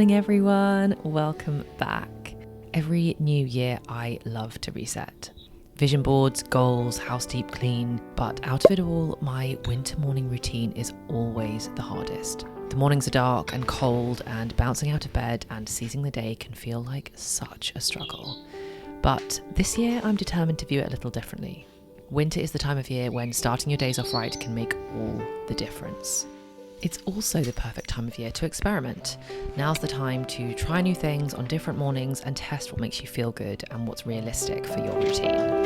morning, everyone. Welcome back. Every new year, I love to reset. Vision boards, goals, house deep clean, but out of it all, my winter morning routine is always the hardest. The mornings are dark and cold, and bouncing out of bed and seizing the day can feel like such a struggle. But this year, I'm determined to view it a little differently. Winter is the time of year when starting your days off right can make all the difference. It's also the perfect time of year to experiment. Now's the time to try new things on different mornings and test what makes you feel good and what's realistic for your routine.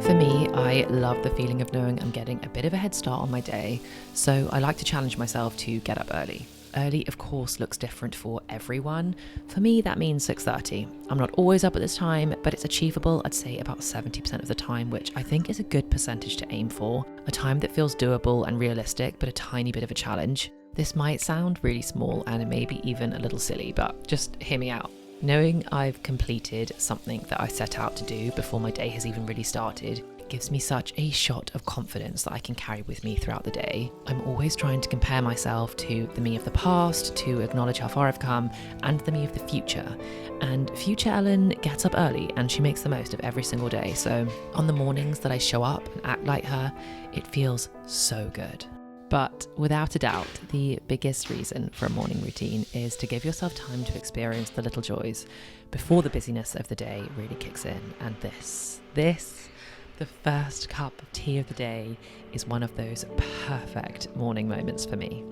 For me, I love the feeling of knowing I'm getting a bit of a head start on my day, so I like to challenge myself to get up early. Early, of course, looks different for everyone. For me, that means 6:30. I'm not always up at this time, but it's achievable, I'd say about 70% of the time, which I think is a good percentage to aim for. A time that feels doable and realistic, but a tiny bit of a challenge. This might sound really small and maybe even a little silly, but just hear me out. Knowing I've completed something that I set out to do before my day has even really started gives me such a shot of confidence that I can carry with me throughout the day. I'm always trying to compare myself to the me of the past, to acknowledge how far I've come, and the me of the future. And future Ellen gets up early and she makes the most of every single day. So on the mornings that I show up and act like her, it feels so good. But without a doubt, the biggest reason for a morning routine is to give yourself time to experience the little joys before the busyness of the day really kicks in. And this, the first cup of tea of the day, is one of those perfect morning moments for me.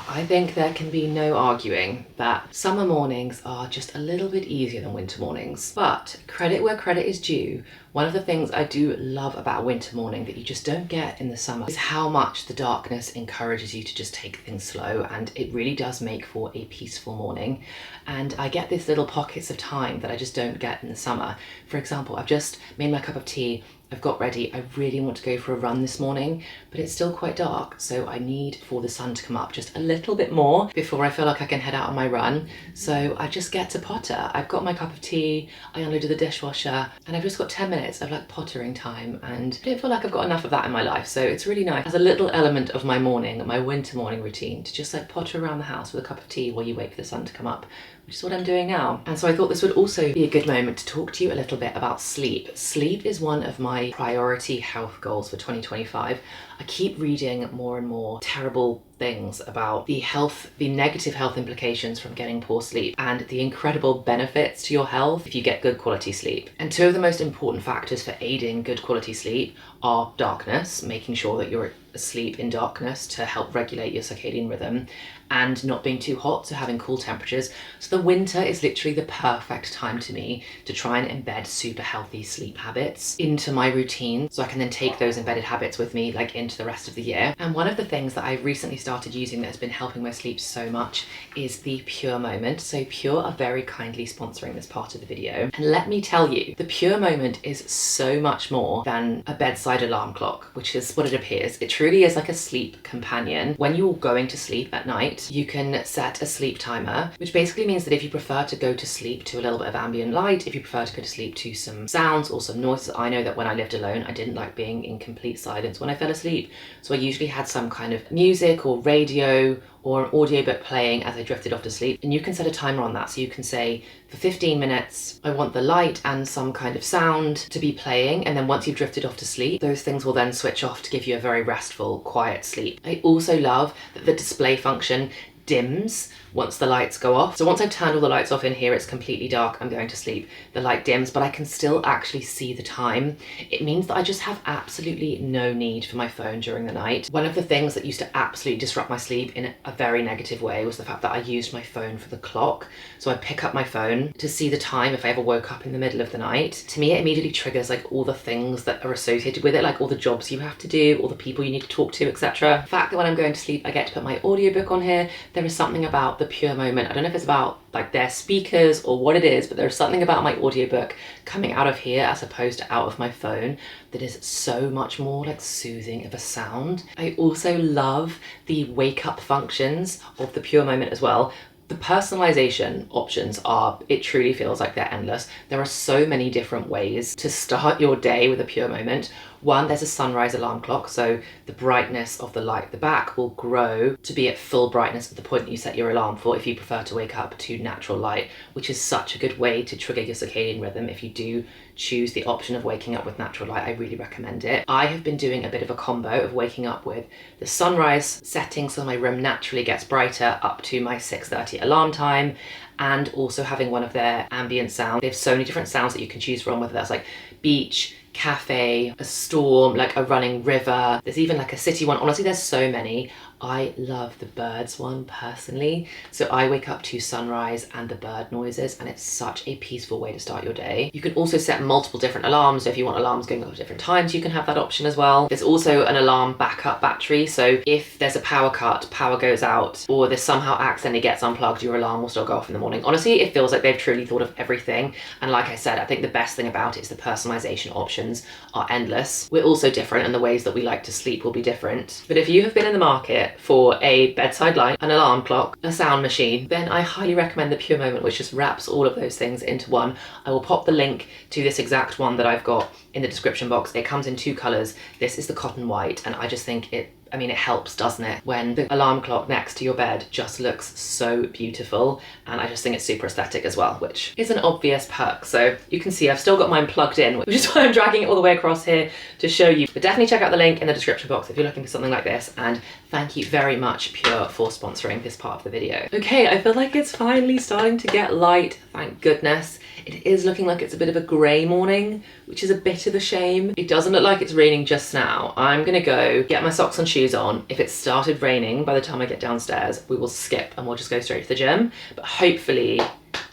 I think there can be no arguing that summer mornings are just a little bit easier than winter mornings. But credit where credit is due, one of the things I do love about a winter morning that you just don't get in the summer is how much the darkness encourages you to just take things slow, and it really does make for a peaceful morning. And I get these little pockets of time that I just don't get in the summer. For example, I've just made my cup of tea, I've got ready, I really want to go for a run this morning, but it's still quite dark, so I need for the sun to come up just a little bit more before I feel like I can head out on my run. So I just get to potter. I've got my cup of tea, I unloaded the dishwasher, and I've just got 10 minutes of like pottering time, and I don't feel like I've got enough of that in my life, so it's really nice as a little element of my morning, my winter morning routine, to just like potter around the house with a cup of tea while you wait for the sun to come up, which is what I'm doing now. And so I thought this would also be a good moment to talk to you a little bit about sleep. Sleep is one of my priority health goals for 2025. I keep reading more and more terrible things about the negative health implications from getting poor sleep and the incredible benefits to your health if you get good quality sleep. And two of the most important factors for aiding good quality sleep are darkness, making sure that you're asleep in darkness to help regulate your circadian rhythm, and not being too hot, so having cool temperatures. So the winter is literally the perfect time to me to try and embed super healthy sleep habits into my routine, so I can then take those embedded habits with me like into the rest of the year. And one of the things that I recently started using that has been helping my sleep so much is the Pure Moment. So Pure are very kindly sponsoring this part of the video. And let me tell you, the Pure Moment is so much more than a bedside alarm clock, which is what it appears. It truly is like a sleep companion. When you're going to sleep at night, you can set a sleep timer, which basically means that if you prefer to go to sleep to a little bit of ambient light, if you prefer to go to sleep to some sounds or some noises, I know that when I lived alone, I didn't like being in complete silence when I fell asleep. So I usually had some kind of music or radio or an audiobook playing as I drifted off to sleep. And you can set a timer on that. So you can say, for 15 minutes, I want the light and some kind of sound to be playing. And then once you've drifted off to sleep, those things will then switch off to give you a very restful, quiet sleep. I also love that the display function dims once the lights go off. So once I've turned all the lights off in here, it's completely dark, I'm going to sleep, the light dims, but I can still actually see the time. It means that I just have absolutely no need for my phone during the night. One of the things that used to absolutely disrupt my sleep in a very negative way was the fact that I used my phone for the clock. So I pick up my phone to see the time if I ever woke up in the middle of the night. To me, it immediately triggers like all the things that are associated with it, like all the jobs you have to do, all the people you need to talk to, etc. The fact that when I'm going to sleep, I get to put my audiobook on here, there is something about the Pure Moment. I don't know if it's about like their speakers or what it is, but there's something about my audiobook coming out of here as opposed to out of my phone that is so much more like soothing of a sound. I also love the wake up functions of the Pure Moment as well. The personalization options are, it truly feels like they're endless. There are so many different ways to start your day with a Pure Moment. One, there's a sunrise alarm clock, so the brightness of the light at the back will grow to be at full brightness at the point you set your alarm for if you prefer to wake up to natural light, which is such a good way to trigger your circadian rhythm. If you do choose the option of waking up with natural light, I really recommend it. I have been doing a bit of a combo of waking up with the sunrise setting so my room naturally gets brighter up to my 6:30 alarm time, and also having one of their ambient sounds. They have so many different sounds that you can choose from, whether that's like beach, cafe, a storm, like a running river. There's even like a city one. Honestly, there's so many. I love the birds one personally. So I wake up to sunrise and the bird noises, and it's such a peaceful way to start your day. You can also set multiple different alarms. So if you want alarms going off at different times, you can have that option as well. There's also an alarm backup battery. So if there's a power cut, power goes out, or this somehow accidentally gets unplugged, your alarm will still go off in the morning. Honestly, it feels like they've truly thought of everything. And like I said, I think the best thing about it is the personalization options are endless. We're also different, and the ways that we like to sleep will be different. But if you have been in the market for a bedside light, an alarm clock, a sound machine, then I highly recommend the Pure Moment, which just wraps all of those things into one. I will pop the link to this exact one that I've got in the description box. It comes in 2 colors. This is the cotton white, and I just think it helps, doesn't it? When the alarm clock next to your bed just looks so beautiful, and I just think it's super aesthetic as well, which is an obvious perk. So you can see I've still got mine plugged in, which is why I'm dragging it all the way across here to show you. But definitely check out the link in the description box if you're looking for something like this, and thank you very much, Pure, for sponsoring this part of the video. Okay, I feel like it's finally starting to get light, thank goodness. It is looking like it's a bit of a grey morning, which is a bit of a shame. It doesn't look like it's raining just now. I'm gonna go get my socks and shoes on. If it started raining by the time I get downstairs, we will skip and we'll just go straight to the gym. But hopefully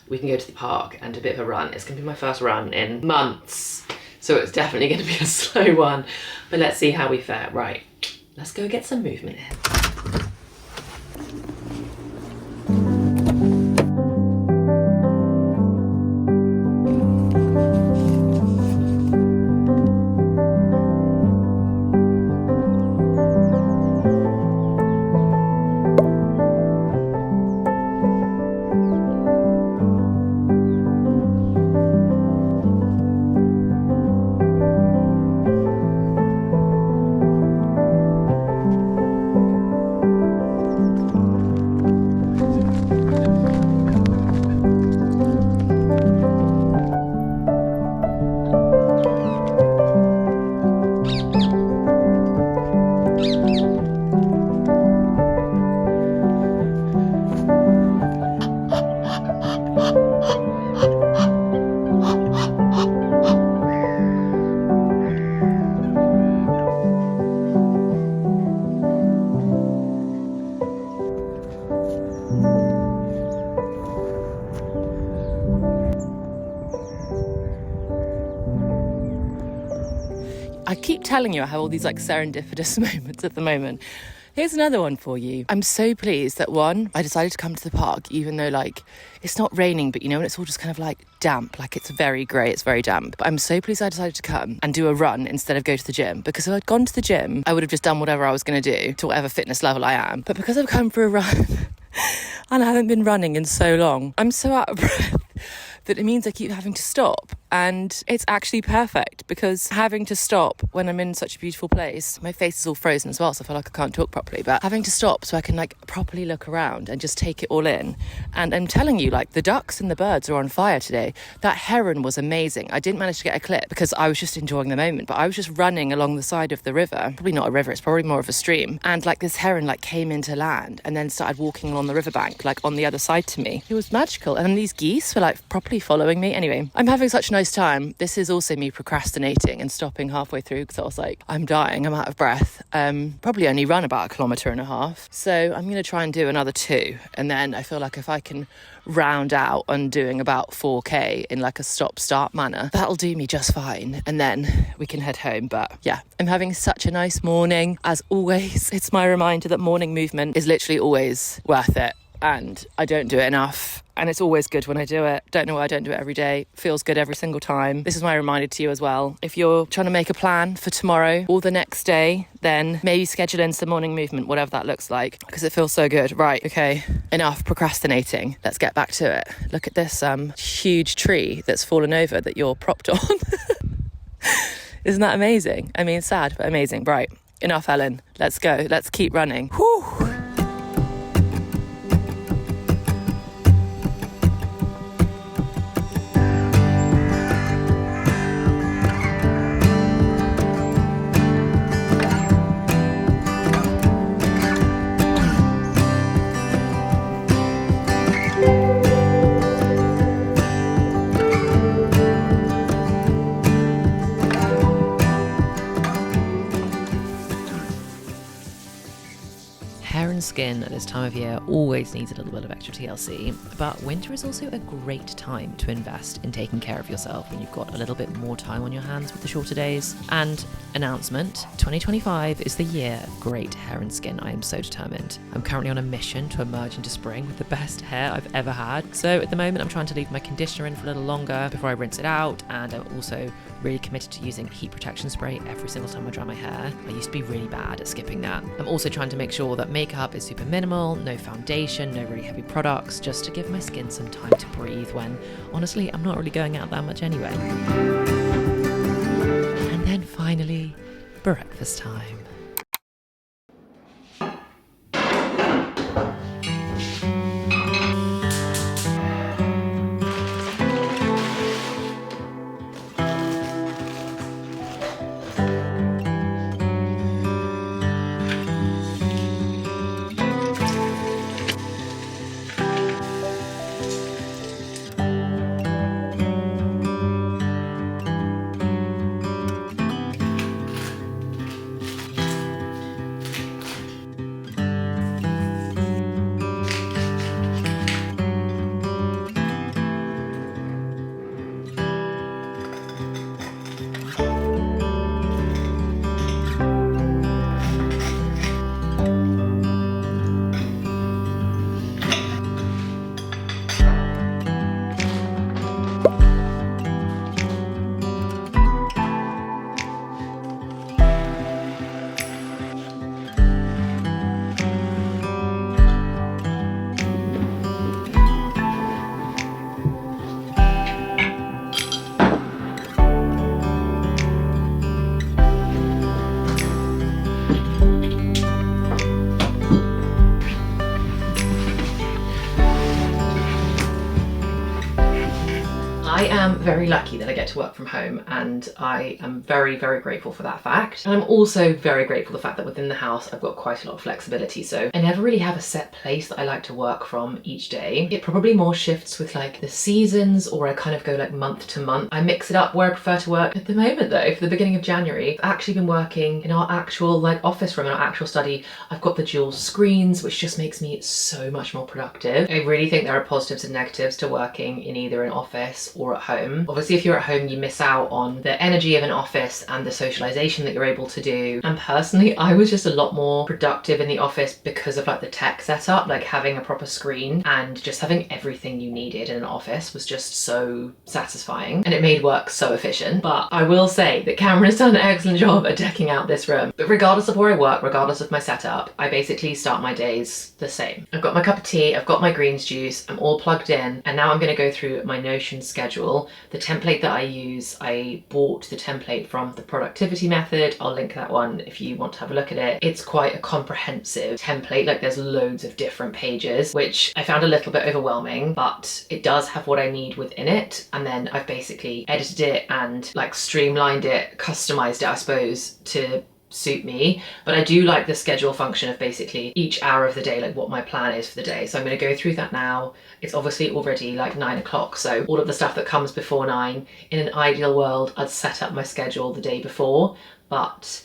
we can go to the park and do a bit of a run. It's gonna be my first run in months, so it's definitely gonna be a slow one, but let's see how we fare. Right, let's go get some movement in. I keep telling you I have all these like serendipitous moments at the moment. Here's another one for you. I'm so pleased that I decided to come to the park, even though like it's not raining, but you know, when it's all just kind of like damp, like it's very grey, it's very damp. But I'm so pleased I decided to come and do a run instead of go to the gym, because if I'd gone to the gym, I would have just done whatever I was going to do to whatever fitness level I am. But because I've come for a run and I haven't been running in so long, I'm so out of breath that it means I keep having to stop and it's actually perfect because having to stop when I'm in such a beautiful place, my face is all frozen as well, so I feel like I can't talk properly, but having to stop so I can like properly look around and just take it all in. And I'm telling you, like, the ducks and the birds are on fire today. That heron was amazing. I didn't manage to get a clip because I was just enjoying the moment, but I was just running along the side of the river. Probably not a river, it's probably more of a stream. And like this heron like came into land and then started walking along the riverbank, like on the other side to me. It was magical. And then these geese were like properly following me. Anyway, I'm having such a nice time. This is also me procrastinating and stopping halfway through because I was like, I'm dying, I'm out of breath. Probably only run about 1.5 kilometers. So I'm going to try and do another 2. And then I feel like if I can round out on doing about 4k in like a stop-start manner, that'll do me just fine, and then we can head home. But yeah, I'm having such a nice morning. As always, it's my reminder that morning movement is literally always worth it, and I don't do it enough. And it's always good when I do it. Don't know why I don't do it every day. Feels good every single time. This is my reminder to you as well. If you're trying to make a plan for tomorrow or the next day, then maybe schedule in some morning movement, whatever that looks like, because it feels so good. Right, okay, enough procrastinating. Let's get back to it. Look at this huge tree that's fallen over that you're propped on. Isn't that amazing? I mean, sad, but amazing. Right, enough, Ellen. Let's go. Let's keep running. Whew. Skin at this time of year always needs a little bit of extra TLC, but winter is also a great time to invest in taking care of yourself when you've got a little bit more time on your hands with the shorter days. And announcement, 2025 is the year of great hair and skin. I am so determined. I'm currently on a mission to emerge into spring with the best hair I've ever had. So at the moment I'm trying to leave my conditioner in for a little longer before I rinse it out, and I'm also really committed to using heat protection spray every single time I dry my hair. I used to be really bad at skipping that. I'm also trying to make sure that makeup is super minimal, no foundation, no really heavy products, just to give my skin some time to breathe when, honestly, I'm not really going out that much anyway. And then finally, breakfast time. I am very lucky that I get to work from home, and I am very, very grateful for that fact. And I'm also very grateful for the fact that within the house I've got quite a lot of flexibility, so I never really have a set place that I like to work from each day. It probably more shifts with like the seasons, or I kind of go like month to month. I mix it up where I prefer to work. At the moment though, for the beginning of January, I've actually been working in our actual like office room, in our actual study. I've got the dual screens, which just makes me so much more productive. I really think there are positives and negatives to working in either an office or at home. Obviously, if you're at home, you miss out on the energy of an office and the socialization that you're able to do. And personally, I was just a lot more productive in the office because of like the tech setup, like having a proper screen and just having everything you needed in an office was just so satisfying, and it made work so efficient. But I will say that Cameron's done an excellent job at decking out this room. But regardless of where I work, regardless of my setup, I basically start my days the same. I've got my cup of tea, I've got my greens juice, I'm all plugged in, and now I'm going to go through my Notion schedule schedule. The template that I use, I bought the template from the Productivity Method. I'll link that one if you want to have a look at it. It's quite a comprehensive template, like there's loads of different pages, which I found a little bit overwhelming, but it does have what I need within it. And then I've basically edited it and like streamlined it, customized it, I suppose, to suit me. But I do like the schedule function of basically each hour of the day, like what my plan is for the day. So I'm going to go through that now. It's obviously already like 9 o'clock, so all of the stuff that comes before 9, in an ideal world I'd set up my schedule the day before, but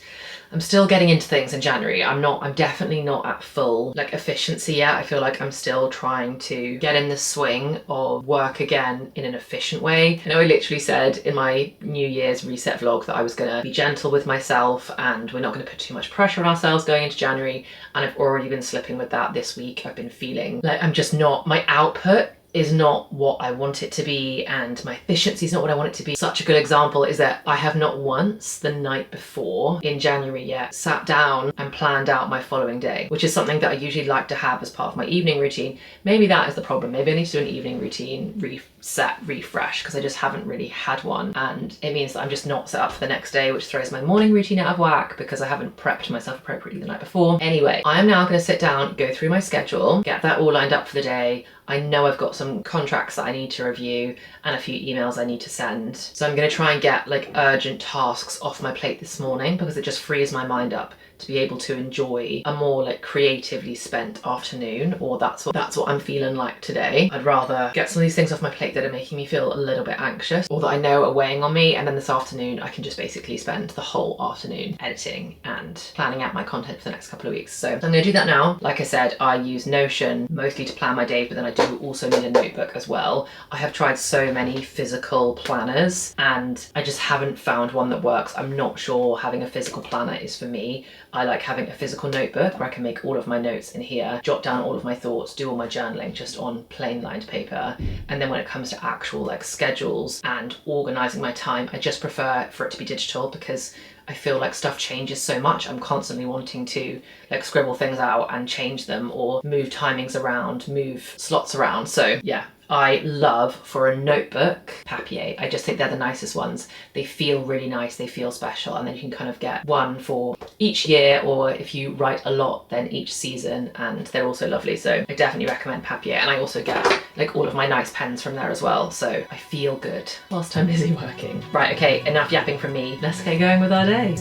I'm still getting into things in January. I'm definitely not at full like efficiency yet. I feel like I'm still trying to get in the swing of work again in an efficient way. I know I literally said in my New Year's reset vlog that I was gonna be gentle with myself and we're not gonna put too much pressure on ourselves going into January. And I've already been slipping with that this week. I've been feeling like I'm just not, my output is not what I want it to be and my efficiency is not what I want it to be. Such a good example is that I have not once the night before in January yet sat down and planned out my following day, which is something that I usually like to have as part of my evening routine. Maybe that is the problem. Maybe I need to do an evening routine reset, refresh, because I just haven't really had one, and it means that I'm just not set up for the next day, which throws my morning routine out of whack because I haven't prepped myself appropriately the night before. Anyway, I am now going to sit down, go through my schedule, get that all lined up for the day. I know I've got some contracts that I need to review and a few emails I need to send. So I'm going to try and get like urgent tasks off my plate this morning because it just frees my mind up to be able to enjoy a more like creatively spent afternoon, or that's what I'm feeling like today. I'd rather get some of these things off my plate that are making me feel a little bit anxious or that I know are weighing on me, and then this afternoon I can just basically spend the whole afternoon editing and planning out my content for the next couple of weeks. So I'm going to do that now. Like I said, I use Notion mostly to plan my day, but then I do also need a notebook as well. I have tried so many physical planners and I just haven't found one that works. I'm not sure having a physical planner is for me. I like having a physical notebook where I can make all of my notes in here, jot down all of my thoughts, do all my journaling just on plain lined paper. And then when it comes to actual like schedules and organizing my time, I just prefer for it to be digital because I feel like stuff changes so much. I'm constantly wanting to like scribble things out and change them or move timings around, move slots around. So yeah, I love for a notebook Papier. I just think they're the nicest ones. They feel really nice, they feel special, and then you can kind of get one for each year, or if you write a lot then each season, and they're also lovely. So I definitely recommend Papier, and I also get like all of my nice pens from there as well, so I feel good whilst I'm busy working. Right, okay, enough yapping from me. Let's get going with our day.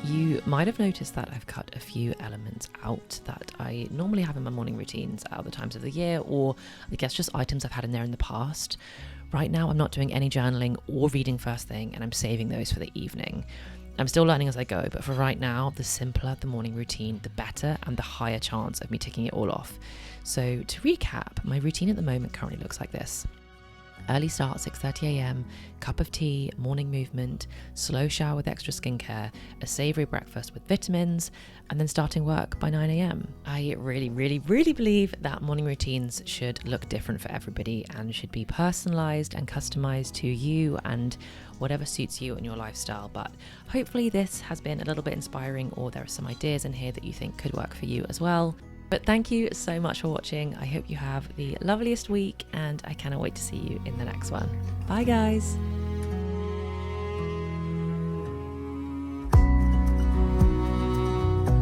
You might have noticed that I've cut a few elements out that I normally have in my morning routines at other times of the year, or I guess just items I've had in there in the past. Right now I'm not doing any journaling or reading first thing, and I'm saving those for the evening. I'm still learning as I go, but for right now, the simpler the morning routine, the better, and the higher chance of me ticking it all off. So to recap, my routine at the moment currently looks like this. Early start, 6:30 a.m, cup of tea, morning movement, slow shower with extra skincare, a savoury breakfast with vitamins, and then starting work by 9 a.m. I really believe that morning routines should look different for everybody and should be personalised and customised to you and whatever suits you and your lifestyle. But hopefully this has been a little bit inspiring, or there are some ideas in here that you think could work for you as well. But thank you so much for watching. I hope you have the loveliest week, and I cannot wait to see you in the next one. Bye guys.